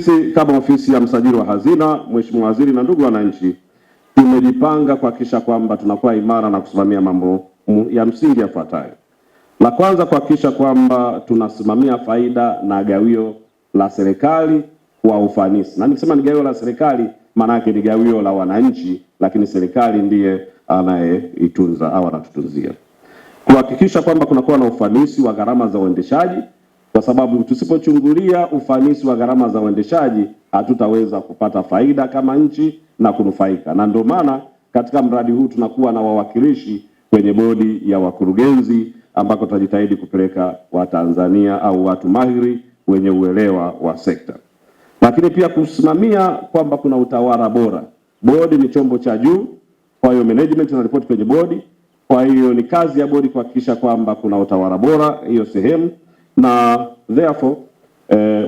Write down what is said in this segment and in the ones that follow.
Sisi kama ofisi ya msajili wa hazina, Mheshimiwa Waziri na ndugu wananchi, tumejipanga kuhakikisha kwamba tunakuwa imara na kusimamia mambo ya msingi yafuatayo. La kwanza, kuhakikisha kwamba tunasimamia faida na gawio la serikali kwa ufanisi. Na nikisema ni gawio la serikali, maana yake ni gawio la wananchi, lakini serikali ndiye anayeitunza au anatutunzia. Kuhakikisha kwamba kunakuwa na ufanisi wa gharama za uendeshaji, kwa sababu tusipochungulia ufanisi wa gharama za uendeshaji hatutaweza kupata faida kama nchi na kunufaika. Na ndio maana katika mradi huu tunakuwa na wawakilishi kwenye bodi ya wakurugenzi, ambako tutajitahidi kupeleka Watanzania au watu mahiri wenye uelewa wa sekta. Lakini pia kusimamia kwamba kuna utawala bora. Bodi ni chombo cha juu, kwa hiyo management na report kwenye bodi. Kwa hiyo ni kazi ya bodi kuhakikisha kwamba kuna utawala bora hiyo sehemu, na therefore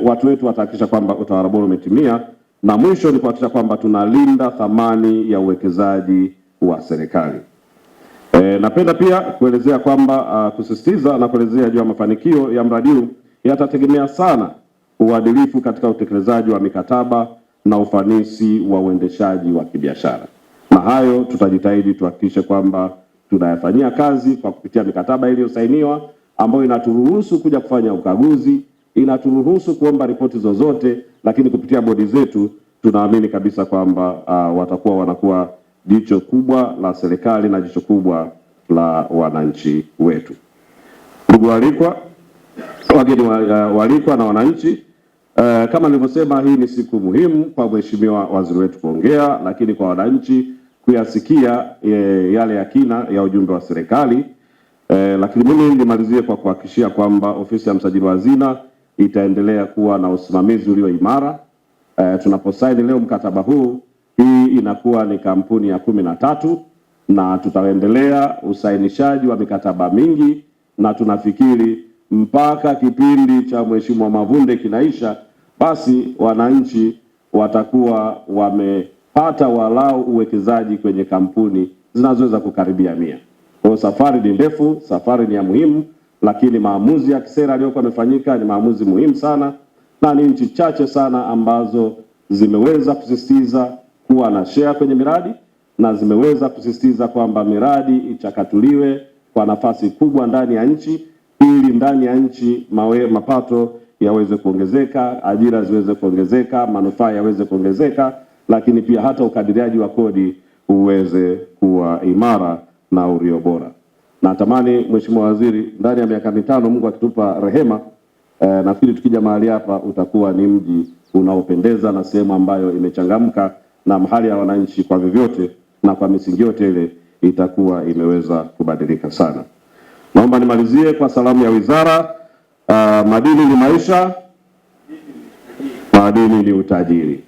watu wetu watahakikisha kwamba utawala bora umetimia. Na mwisho ni kuhakikisha kwamba tunalinda thamani ya uwekezaji wa serikali. Napenda pia kuelezea kwamba kusisitiza na kuelezea juu ya mafanikio ya mradi huu yatategemea sana uadilifu katika utekelezaji wa mikataba na ufanisi wa uendeshaji wa kibiashara. Na hayo tutajitahidi tuhakikishe kwamba tunayafanyia kazi kwa kupitia mikataba iliyosainiwa ambayo inaturuhusu kuja kufanya ukaguzi, inaturuhusu kuomba ripoti zozote, lakini kupitia bodi zetu tunaamini kabisa kwamba watakuwa wanakuwa jicho kubwa la serikali na jicho kubwa la wananchi wetu. Ndugu waalikwa, wageni waalikwa na wananchi, kama nilivyosema, hii ni siku muhimu kwa Mheshimiwa Waziri wetu kuongea, lakini kwa wananchi kuyasikia yale ya kina ya ujumbe wa serikali. Lakini mimi nimalizie kwa kuhakikishia kwamba ofisi ya msajili wa hazina itaendelea kuwa na usimamizi ulio imara. Tunaposaini leo mkataba huu, hii inakuwa ni kampuni ya 13 na tutaendelea usainishaji wa mikataba mingi, na tunafikiri mpaka kipindi cha Mheshimiwa Mavunde kinaisha, basi wananchi watakuwa wamepata walau uwekezaji kwenye kampuni zinazoweza kukaribia 100. Kwa safari ni ndefu, safari ni ya muhimu, lakini maamuzi ya kisera yaliyokuwa yamefanyika ni maamuzi muhimu sana, na ni nchi chache sana ambazo zimeweza kusisitiza kuwa na share kwenye miradi, na zimeweza kusisitiza kwamba miradi ichakatuliwe kwa nafasi kubwa ndani ya nchi, ili ndani ya nchi mapato yaweze kuongezeka, ajira ziweze kuongezeka, manufaa yaweze kuongezeka, lakini pia hata ukadiriaji wa kodi uweze kuwa imara na ulio bora. Natamani Mheshimiwa Waziri, ndani ya miaka 5 Mungu akitupa rehema, nafikiri tukija mahali hapa utakuwa ni mji unaopendeza na sehemu ambayo imechangamka, na mahali ya wananchi kwa vyovyote na kwa misingi yote ile itakuwa imeweza kubadilika sana. Naomba nimalizie kwa salamu ya wizara. Madini ni maisha, madini ni utajiri.